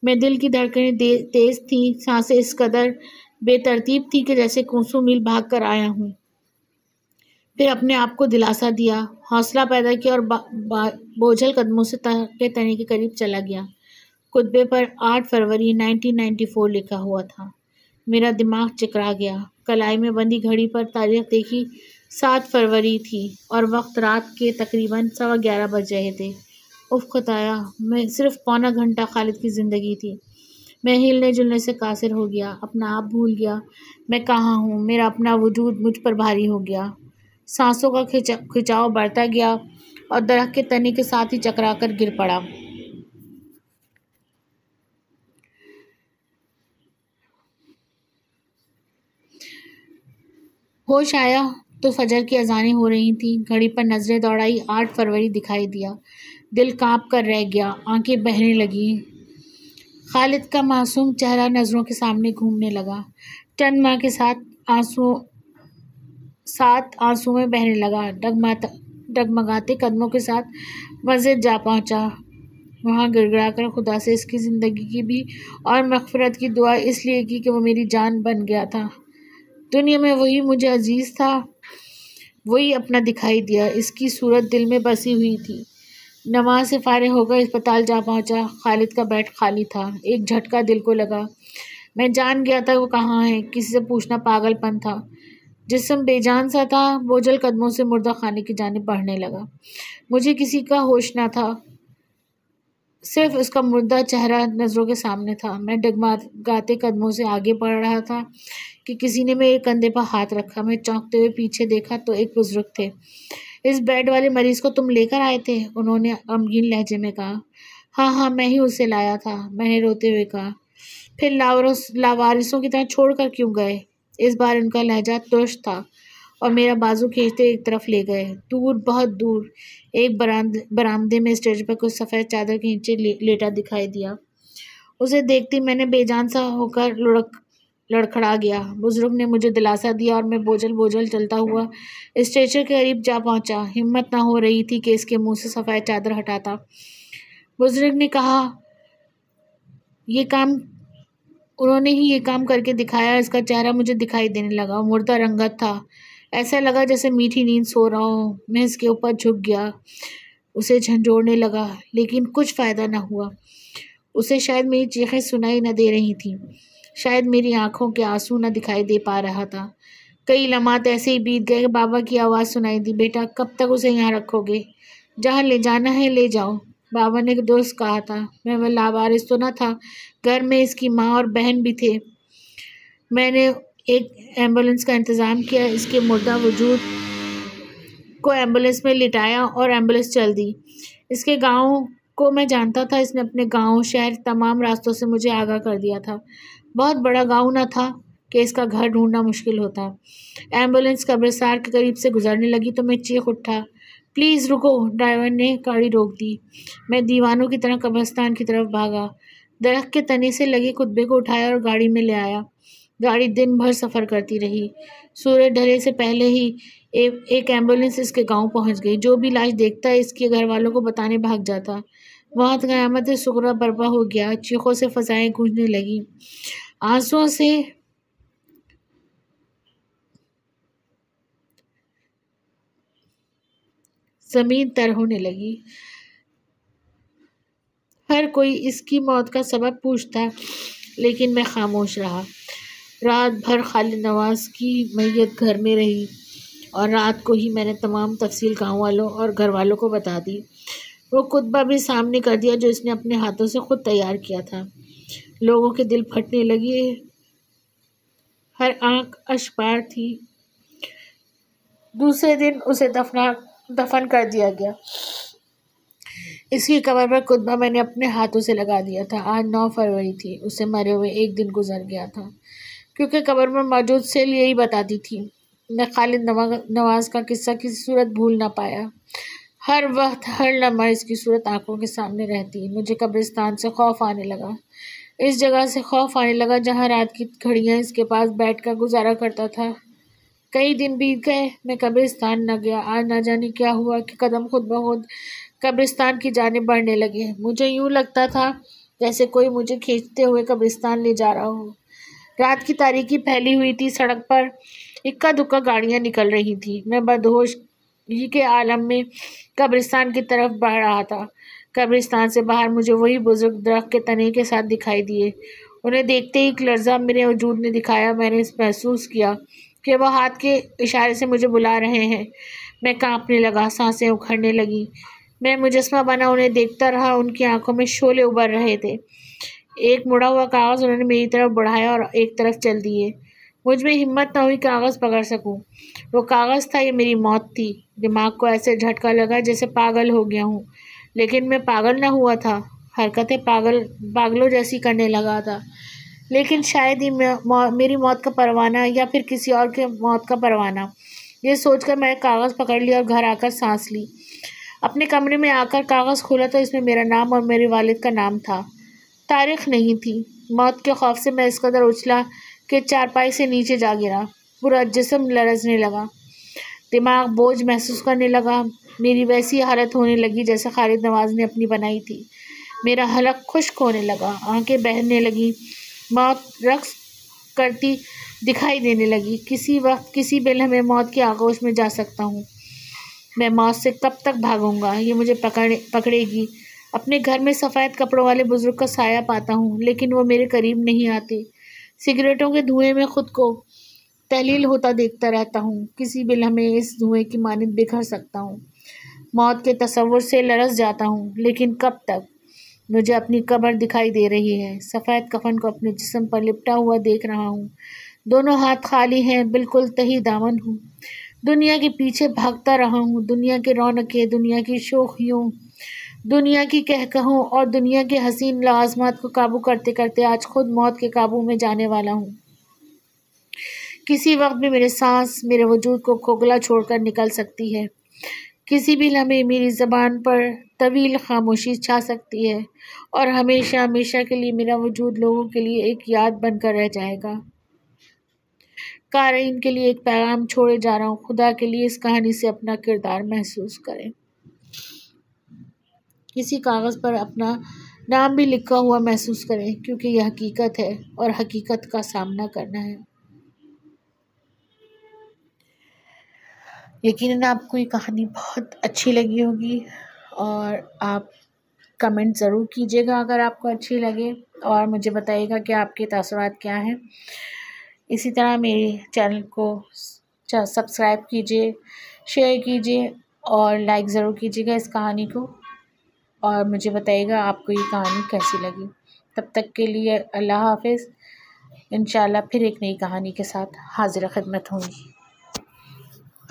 मैं दिल की धड़कनें तेज़ थीं, सांसें इस कदर बेतरतीब थी कि जैसे कोसों मील भाग कर आया हूँ। फिर अपने आप को दिलासा दिया, हौसला पैदा किया और बोझल कदमों से तने के करीब चला गया। कुत्बे पर 8 फरवरी 1994 लिखा हुआ था। मेरा दिमाग चकरा गया। कलाई में बंधी घड़ी पर तारीख देखी 7 फरवरी थी और वक्त रात के तकरीबन 11:15 बज रहे थे। उफ खुदाया, मैं सिर्फ पौना घंटा खालिद की ज़िंदगी थी। मैं हिलने जुलने से कासिर हो गया, अपना आप भूल गया। मैं कहाँ हूँ? मेरा अपना वजूद मुझ पर भारी हो गया। सांसों का खिंचाव बढ़ता गया और दरख्त के तने के साथ ही चकरा कर गिर पड़ा। होश आया तो फजर की अजानें हो रही थीं। घड़ी पर नज़रें दौड़ाई, 8 फरवरी दिखाई दिया। दिल कांप कर रह गया, आंखें बहने लगीं। खालिद का मासूम चेहरा नज़रों के सामने घूमने लगा। टनमा के साथ आंसू में बहने लगा। डगमगाते कदमों के साथ मस्जिद जा पहुंचा। वहाँ गिड़गिड़ाकर खुदा से इसकी ज़िंदगी की भी और मग़फ़िरत की दुआ इसलिए की कि वो मेरी जान बन गया था। दुनिया में वही मुझे अजीज़ था, वही अपना दिखाई दिया। इसकी सूरत दिल में बसी हुई थी। नमाज से फारिग होकर अस्पताल जा पहुंचा। खालिद का बेड खाली था। एक झटका दिल को लगा। मैं जान गया था वो कहाँ है। किसी से पूछना पागलपन था। जिस्म बेजान सा था, बोझल कदमों से मुर्दा खाने की जानिब बढ़ने लगा। मुझे किसी का होश न था, सिर्फ उसका मुर्दा चेहरा नज़रों के सामने था। मैं डगमगाते कदमों से आगे बढ़ रहा था कि किसी ने मेरे कंधे पर हाथ रखा। मैं चौंकते हुए पीछे देखा तो एक बुजुर्ग थे। इस बेड वाले मरीज़ को तुम लेकर आए थे? उन्होंने गमगीन लहजे में कहा। हाँ हाँ, मैं ही उसे लाया था, मैंने रोते हुए कहा। फिर लावारिसों की तरह छोड़ कर क्यों गए? इस बार उनका लहजा तुर्श था और मेरा बाजू खींचते एक तरफ ले गए। दूर, बहुत दूर एक बरामदे में स्टेज पर कुछ सफ़ेद चादर के नीचे लेटा दिखाई दिया। उसे देखते मैंने बेजान सा होकर लड़खड़ा गया। बुजुर्ग ने मुझे दिलासा दिया और मैं बोझल चलता हुआ स्ट्रेचर के करीब जा पहुंचा। हिम्मत ना हो रही थी कि इसके मुंह से सफ़ेद चादर हटाता। बुजुर्ग ने कहा, उन्होंने ही ये काम करके दिखाया। इसका चेहरा मुझे दिखाई देने लगा, मुर्दा रंगत था। ऐसा लगा जैसे मीठी नींद सो रहा हो। मैं इसके ऊपर झुक गया, उसे झंझोड़ने लगा, लेकिन कुछ फ़ायदा न हुआ। उसे शायद मेरी चीखें सुनाई न दे रही थीं, शायद मेरी आंखों के आंसू न दिखाई दे पा रहा था। कई लम्हात ऐसे ही बीत गए। बाबा की आवाज़ सुनाई दी, बेटा कब तक उसे यहाँ रखोगे? जहाँ ले जाना है ले जाओ। बाबा ने एक दोस्त कहा था। मैं वह लावारिस तो न था, घर में इसकी माँ और बहन भी थे। मैंने एक एम्बुलेंस का इंतज़ाम किया, इसके मुर्दा वजूद को एम्बुलेंस में लिटाया और एम्बुलेंस चल दी। इसके गांव को मैं जानता था, इसने अपने गांव शहर तमाम रास्तों से मुझे आगाह कर दिया था। बहुत बड़ा गांव न था कि इसका घर ढूंढना मुश्किल होता। एम्बुलेंस कब्रिस्तान के करीब से गुजरने लगी तो मैं चीख उठा, प्लीज़ रुको। ड्राइवर ने गाड़ी रोक दी। मैं दीवानों की तरह कब्रिस्तान की तरफ भागा, दरख्त के तने से लगे कुत्बे को उठाया और गाड़ी में ले आया। गाड़ी दिन भर सफ़र करती रही। सूरज ढले से पहले ही एक एम्बुलेंस इसके गांव पहुंच गई। जो भी लाश देखता इसके घर वालों को बताने भाग जाता। वहाँ क़यामत सुगरा बर्पा हो गया। चीखों से फ़ज़ाएं गूंजने लगी, आंसुओं से ज़मीन तर होने लगी। हर कोई इसकी मौत का सबब पूछता, लेकिन मैं खामोश रहा। रात भर खालिद नवाज की मैयत घर में रही और रात को ही मैंने तमाम तफसील गाँव वालों और घर वालों को बता दी। वो कुतबा भी सामने कर दिया जो इसने अपने हाथों से खुद तैयार किया था। लोगों के दिल फटने लगे, हर आंख अश्पार थी। दूसरे दिन उसे दफन कर दिया गया। इसकी कब्र पर कुतबा मैंने अपने हाथों से लगा दिया था। आज 9 फरवरी थी। उसे मरे हुए एक दिन गुजर गया था, क्योंकि कब्र में मौजूद सेल यही बताती थी। मैं खालिद नवाज का किस्सा की सूरत भूल ना पाया। हर वक्त हर लम्हा इसकी सूरत आंखों के सामने रहती। मुझे कब्रिस्तान से खौफ आने लगा। इस जगह से खौफ आने लगा जहाँ रात की घड़ियाँ इसके पास बैठकर गुजारा करता था। कई दिन बीत गए, मैं कब्रिस्तान न गया। आज न जाने क्या हुआ कि कदम खुद ब खुद कब्रिस्तान की जानिब बढ़ने लगे। मुझे यूँ लगता था जैसे कोई मुझे खींचते हुए कब्रिस्तान ले जा रहा हो। रात की तारीकी फैली हुई थी। सड़क पर इक्का दुक्का गाड़ियाँ निकल रही थी। मैं बदहोश ही के आलम में कब्रिस्तान की तरफ बढ़ रहा था। कब्रिस्तान से बाहर मुझे वही बुजुर्ग दरख्त के तने के साथ दिखाई दिए। उन्हें देखते ही एक लर्जा मेरे वजूद ने दिखाया। मैंने महसूस किया कि वह हाथ के इशारे से मुझे बुला रहे हैं। मैं कांपने लगा, सांसें उखड़ने लगी। मैं मुजस्मा बना उन्हें देखता रहा। उनकी आंखों में शोले उभर रहे थे। एक मुड़ा हुआ कागज़ उन्होंने मेरी तरफ बढ़ाया और एक तरफ चल दिए। मुझ में हिम्मत न हुई कागज़ पकड़ सकूं। वो कागज़ था, ये मेरी मौत थी। दिमाग को ऐसे झटका लगा जैसे पागल हो गया हूँ, लेकिन मैं पागल न हुआ था। हरकतें पागलों जैसी करने लगा था, लेकिन शायद ही मेरी मौत का परवाना या फिर किसी और के मौत का परवाना। ये सोचकर मैंने कागज़ पकड़ लिया और घर आकर सांस ली। अपने कमरे में आकर कागज़ खोला तो इसमें मेरा नाम और मेरे वालिद का नाम था। तारीख नहीं थी। मौत के खौफ से मैं इस कदर उछला कि चारपाई से नीचे जा गिरा। पूरा जिस्म लरजने लगा, दिमाग बोझ महसूस करने लगा। मेरी वैसी हालत होने लगी जैसे खालिद नवाज ने अपनी बनाई थी। मेरा हलक खुश्क होने लगा, आंखें बहने लगी, मौत रक्स करती दिखाई देने लगी। किसी वक्त किसी बेलहमे मौत की आगोश में जा सकता हूँ। मैं मौत से कब तक भागूंगा? ये मुझे पकड़ेगी। अपने घर में सफ़ेद कपड़ों वाले बुजुर्ग का साया पाता हूँ, लेकिन वो मेरे करीब नहीं आते। सिगरेटों के धुएं में खुद को तहलील होता देखता रहता हूँ। किसी भी लम्हे इस धुएं की मानिंद बिखर सकता हूँ। मौत के तस्वुर से लरस जाता हूँ, लेकिन कब तक? मुझे अपनी कब्र दिखाई दे रही है। सफ़ेद कफन को अपने जिस्म पर लिपटा हुआ देख रहा हूँ। दोनों हाथ खाली हैं, बिल्कुल तही दामन हूँ। दुनिया के पीछे भागता रहा हूँ। दुनिया की रौनकें, दुनिया की शोखियों, दुनिया की कहकहों और दुनिया के हसीन लाज़मात को काबू करते करते आज खुद मौत के काबू में जाने वाला हूँ। किसी वक्त भी मेरे सांस मेरे वजूद को खोखला छोड़कर निकल सकती है। किसी भी लम्हे मेरी ज़बान पर तवील खामोशी छा सकती है और हमेशा हमेशा के लिए मेरा वजूद लोगों के लिए एक याद बनकर रह जाएगा। क़ारीन के लिए एक पैगाम छोड़े जा रहा हूँ। खुदा के लिए इस कहानी से अपना किरदार महसूस करें। किसी कागज़ पर अपना नाम भी लिखा हुआ महसूस करें, क्योंकि यह हकीकत है और हकीकत का सामना करना है। यकीनन आपको ये कहानी बहुत अच्छी लगी होगी और आप कमेंट ज़रूर कीजिएगा अगर आपको अच्छी लगे, और मुझे बताइएगा कि आपके तासुरात क्या हैं। इसी तरह मेरे चैनल को सब्सक्राइब कीजिए, शेयर कीजिए और लाइक ज़रूर कीजिएगा इस कहानी को। और मुझे बताइएगा आपको ये कहानी कैसी लगी। तब तक के लिए अल्लाह हाफ़िज़। इंशाल्लाह फिर एक नई कहानी के साथ हाज़िर ख़िदमत होंगी।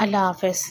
अल्लाह हाफ़िज़।